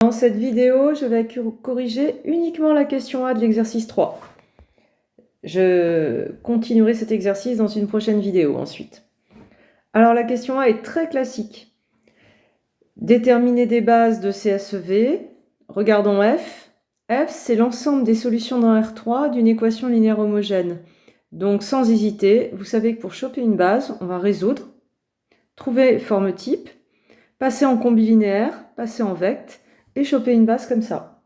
Dans cette vidéo, je vais corriger uniquement la question A de l'exercice 3. Je continuerai cet exercice dans une prochaine vidéo ensuite. Alors la question A est très classique. Déterminer des bases de CSV. Regardons F. F, c'est l'ensemble des solutions dans R3 d'une équation linéaire homogène. Donc sans hésiter, vous savez que pour choper une base, on va résoudre, trouver forme type, passer en combi linéaire, passer en vect, et choper une base comme ça.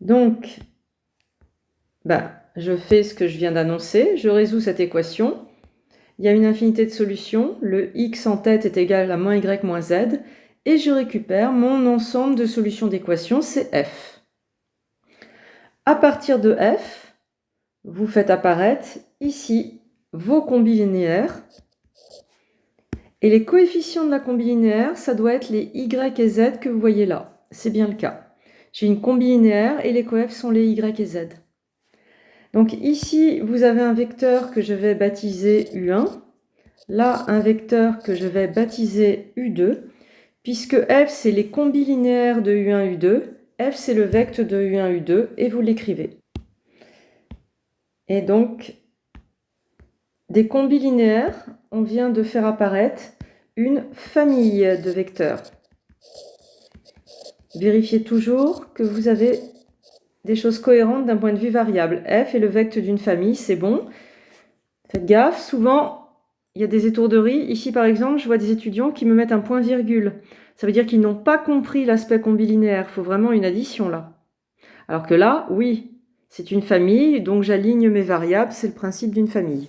Donc, je fais ce que je viens d'annoncer, je résous cette équation. Il y a une infinité de solutions, le x en tête est égal à moins y moins z, et je récupère mon ensemble de solutions d'équation, c'est f. À partir de f, vous faites apparaître ici vos combis linéaires, et les coefficients de la combi linéaire, ça doit être les y et z que vous voyez là. C'est bien le cas. J'ai une combi linéaire et les coefs sont les y et z. Donc ici, vous avez un vecteur que je vais baptiser U1. Là, un vecteur que je vais baptiser U2. Puisque f, c'est les combis linéaires de U1, U2. F, c'est le vecteur de U1, U2. Et vous l'écrivez. Et donc, des combis linéaires, on vient de faire apparaître une famille de vecteurs. Vérifiez toujours que vous avez des choses cohérentes d'un point de vue variable. F est le vecteur d'une famille, c'est bon. Faites gaffe, souvent, il y a des étourderies. Ici, par exemple, je vois des étudiants qui me mettent un point-virgule. Ça veut dire qu'ils n'ont pas compris l'aspect combilinéaire. Il faut vraiment une addition, là. Alors que là, oui, c'est une famille, donc j'aligne mes variables. C'est le principe d'une famille.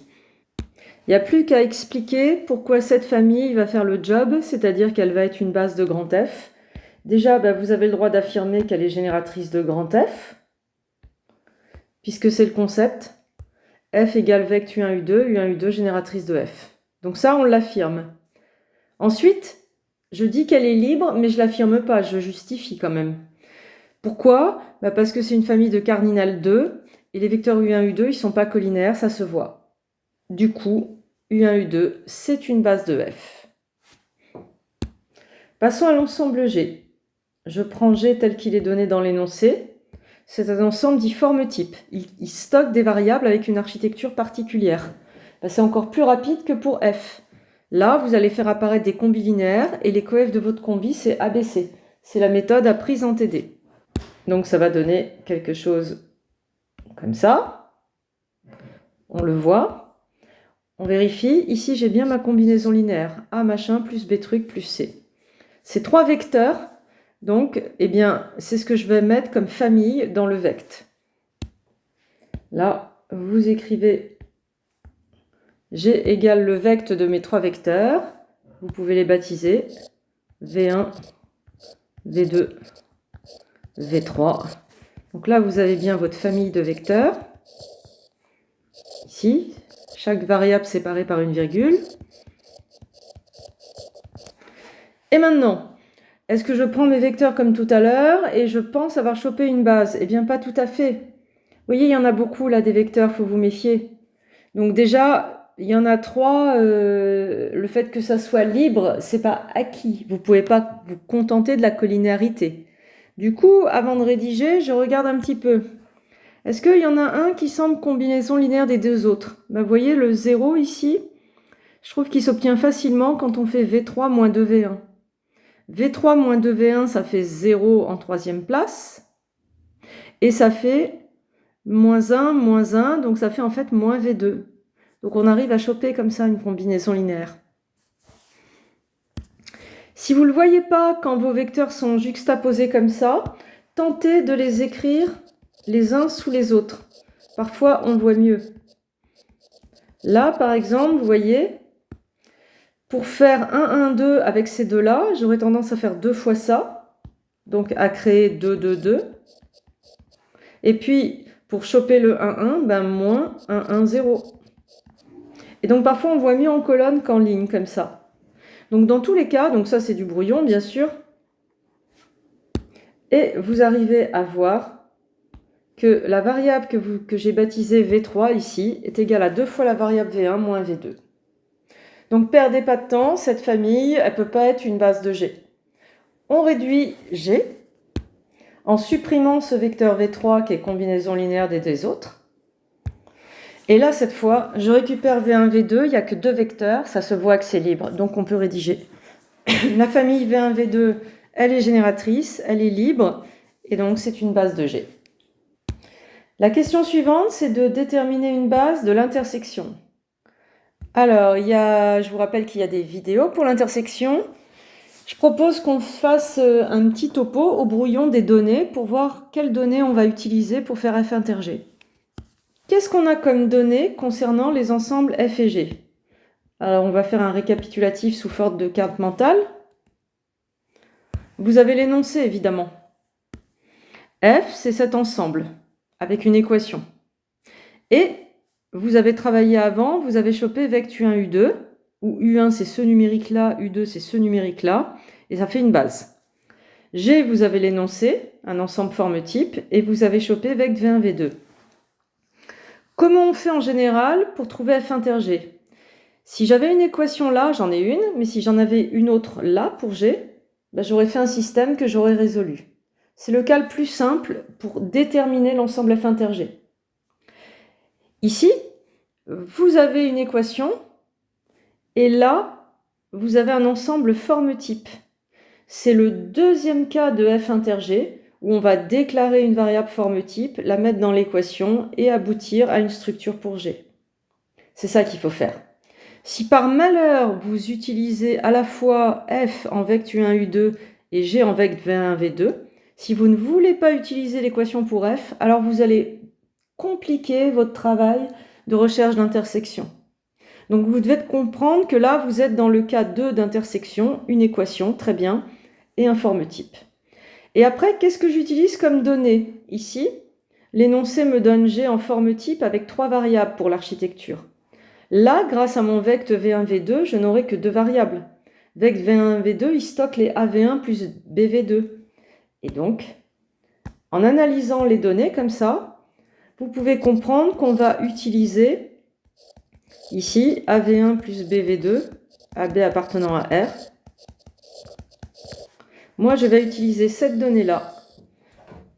Il n'y a plus qu'à expliquer pourquoi cette famille va faire le job, c'est-à-dire qu'elle va être une base de grand F. Déjà, vous avez le droit d'affirmer qu'elle est génératrice de grand F, puisque c'est le concept. F égale vect U1, U2, U1, U2 génératrice de F. Donc ça, on l'affirme. Ensuite, je dis qu'elle est libre, mais je ne l'affirme pas, je justifie quand même. Pourquoi ? Parce que c'est une famille de cardinal 2, et les vecteurs U1, U2, ils ne sont pas collinaires, ça se voit. Du coup, U1, U2, c'est une base de F. Passons à l'ensemble G. Je prends G tel qu'il est donné dans l'énoncé. C'est un ensemble dit forme type. Il stocke des variables avec une architecture particulière. C'est encore plus rapide que pour F. Là, vous allez faire apparaître des combis linéaires et les coefs de votre combi, c'est ABC. C'est la méthode à prise en TD. Donc ça va donner quelque chose comme ça. On le voit. On vérifie. Ici, j'ai bien ma combinaison linéaire. A machin plus B truc plus C. Ces trois vecteurs, donc, c'est ce que je vais mettre comme famille dans le vect. Là, vous écrivez G égale le vect de mes trois vecteurs. Vous pouvez les baptiser V1, V2, V3. Donc là, vous avez bien votre famille de vecteurs. Ici, chaque variable séparée par une virgule. Et maintenant, est-ce que je prends mes vecteurs comme tout à l'heure et je pense avoir chopé une base ? Eh bien, pas tout à fait. Vous voyez, il y en a beaucoup là des vecteurs, il faut vous méfier. Donc déjà, il y en a trois. Le fait que ça soit libre, c'est pas acquis. Vous pouvez pas vous contenter de la collinéarité. Du coup, avant de rédiger, je regarde un petit peu. Est-ce qu'il y en a un qui semble combinaison linéaire des deux autres ? Vous voyez le 0 ici, je trouve qu'il s'obtient facilement quand on fait V3 moins 2V1. V3 moins 2V1, ça fait 0 en troisième place. Et ça fait moins 1, donc ça fait en fait moins V2. Donc on arrive à choper comme ça une combinaison linéaire. Si vous ne le voyez pas quand vos vecteurs sont juxtaposés comme ça, tentez de les écrire les uns sous les autres. Parfois, on voit mieux. Là, par exemple, vous voyez, pour faire 1, 1, 2 avec ces deux-là, j'aurais tendance à faire 2 fois ça, donc à créer 2, 2, 2. Et puis, pour choper le 1, 1, moins 1, 1, 0. Et donc, parfois, on voit mieux en colonne qu'en ligne, comme ça. Donc, dans tous les cas, donc ça, c'est du brouillon, bien sûr. Et vous arrivez à voir que la variable que j'ai baptisée V3 ici est égale à 2 fois la variable V1 moins V2. Donc, perdez pas de temps, cette famille, elle ne peut pas être une base de G. On réduit G. en supprimant ce vecteur V3 qui est combinaison linéaire des deux autres. Et là, cette fois, je récupère V1, V2, il n'y a que 2 vecteurs, ça se voit que c'est libre, donc on peut rédiger. La famille V1, V2, elle est génératrice, elle est libre, et donc c'est une base de G. La question suivante, c'est de déterminer une base de l'intersection. Alors, je vous rappelle qu'il y a des vidéos pour l'intersection. Je propose qu'on fasse un petit topo au brouillon des données pour voir quelles données on va utiliser pour faire F inter G. Qu'est-ce qu'on a comme données concernant les ensembles F et G? Alors, on va faire un récapitulatif sous forme de carte mentale. Vous avez l'énoncé, évidemment. F, c'est cet ensemble, avec une équation. Et vous avez travaillé avant, vous avez chopé vect U1, U2, où U1 c'est ce numérique-là, U2 c'est ce numérique-là, et ça fait une base. G, vous avez l'énoncé, un ensemble forme type, et vous avez chopé vect V1, V2. Comment on fait en général pour trouver F inter G? Si j'avais une équation là, j'en ai une, mais si j'en avais une autre là pour G, j'aurais fait un système que j'aurais résolu. C'est le cas le plus simple pour déterminer l'ensemble F inter G. Ici, vous avez une équation, et là, vous avez un ensemble forme type. C'est le deuxième cas de F inter G, où on va déclarer une variable forme type, la mettre dans l'équation et aboutir à une structure pour G. C'est ça qu'il faut faire. Si par malheur, vous utilisez à la fois F en vect U1, U2 et G en vect V1, V2, si vous ne voulez pas utiliser l'équation pour F, alors vous allez compliquer votre travail de recherche d'intersection. Donc vous devez comprendre que là, vous êtes dans le cas 2 d'intersection, une équation, très bien, et un forme type. Et après, qu'est-ce que j'utilise comme données? Ici, l'énoncé me donne G en forme type avec 3 variables pour l'architecture. Là, grâce à mon vect V1, V2, je n'aurai que 2 variables. Vect V1, V2, il stocke les AV1 plus BV2. Et donc, en analysant les données comme ça, vous pouvez comprendre qu'on va utiliser ici AV1 plus BV2, AB appartenant à R. Moi, je vais utiliser cette donnée-là.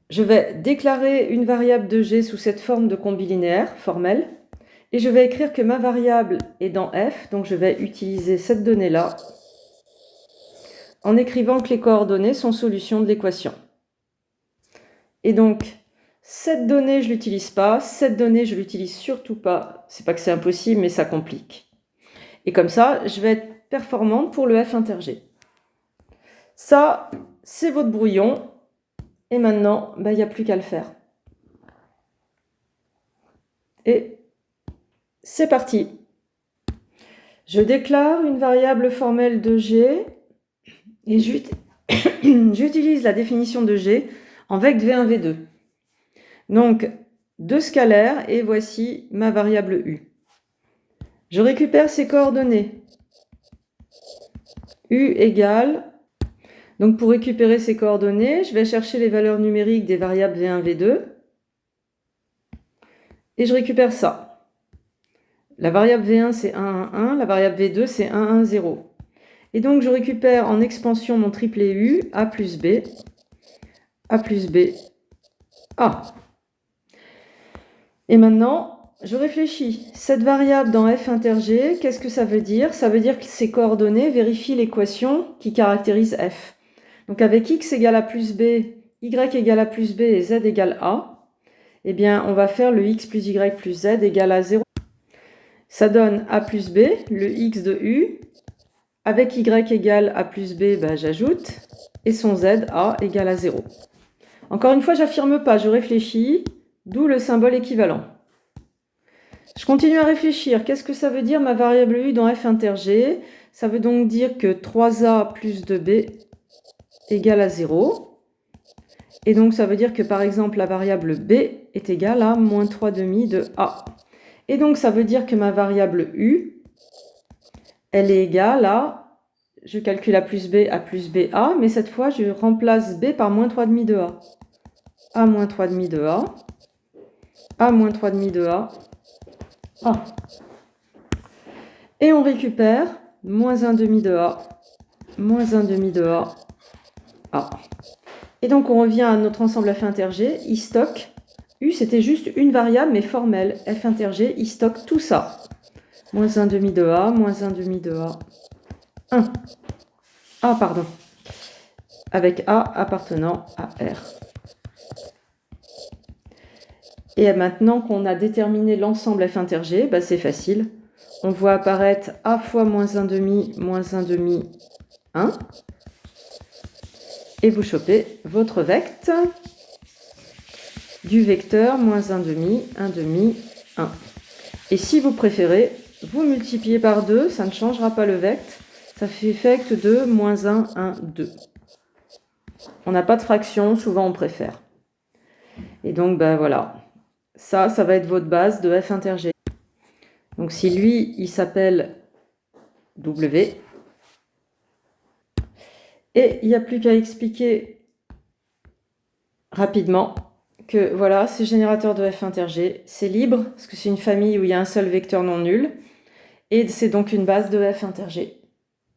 Je vais déclarer une variable de G sous cette forme de combi linéaire formelle. Et je vais écrire que ma variable est dans F, donc je vais utiliser cette donnée-là en écrivant que les coordonnées sont solutions de l'équation. Et donc, cette donnée, je ne l'utilise pas, cette donnée, je ne l'utilise surtout pas. C'est pas que c'est impossible, mais ça complique. Et comme ça, je vais être performante pour le F inter G. Ça, c'est votre brouillon. Et maintenant, il n'y a plus qu'à le faire. Et c'est parti. Je déclare une variable formelle de G et j'utilise la définition de G en vect V1, V2. Donc, 2 scalaires et voici ma variable U. Je récupère ces coordonnées. U égale... Donc, pour récupérer ces coordonnées, je vais chercher les valeurs numériques des variables V1, V2 et je récupère ça. La variable V1, c'est 1, 1, 1. La variable V2, c'est 1, 1, 0. Et donc, je récupère en expansion mon triplet U, A plus B, A plus B, A. Et maintenant, je réfléchis. Cette variable dans F inter G, qu'est-ce que ça veut dire? Ça veut dire que ces coordonnées vérifient l'équation qui caractérise F. Donc, avec x égale A plus B, y égale A plus B et z égale A, eh bien, on va faire le x plus y plus z égale à 0. Ça donne A plus B, le x de U. Avec y égale A plus B, j'ajoute. Et son z, A, égale à 0. Encore une fois, j'affirme pas, je réfléchis, d'où le symbole équivalent. Je continue à réfléchir. Qu'est-ce que ça veut dire ma variable U dans F inter G? Ça veut donc dire que 3A plus 2B égale à 0. Et donc, ça veut dire que, par exemple, la variable B est égale à moins 3,5 de A. Et donc, ça veut dire que ma variable U, elle est égale à, je calcule A plus B, A plus B, A, mais cette fois, je remplace B par moins 3,5 de A. A moins 3,5 de A, A moins 3,5 de A, A. Et on récupère moins 1,5 de A, moins 1,5 de A, A. Et donc, on revient à notre ensemble f inter g. Il stocke. U, c'était juste une variable, mais formelle. F inter g, il stocke tout ça. Moins 1 demi de A, moins 1 demi de A. 1. A, pardon. Avec A appartenant à R. Et maintenant qu'on a déterminé l'ensemble f inter g, bah c'est facile. On voit apparaître A fois moins 1 demi, 1. Et vous chopez votre vecte du vecteur moins 1 demi, 1. Et si vous préférez, vous multipliez par 2, ça ne changera pas le vecte. Ça fait vecte de moins 1, 2. On n'a pas de fraction, souvent on préfère. Et donc, ben voilà. Ça va être votre base de f inter g. Donc si lui, il s'appelle W, et il n'y a plus qu'à expliquer rapidement que voilà, c'est générateur de f inter g, c'est libre, parce que c'est une famille où il y a un seul vecteur non nul, et c'est donc une base de f inter g.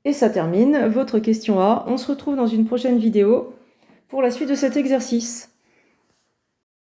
Et ça termine votre question A. On se retrouve dans une prochaine vidéo pour la suite de cet exercice.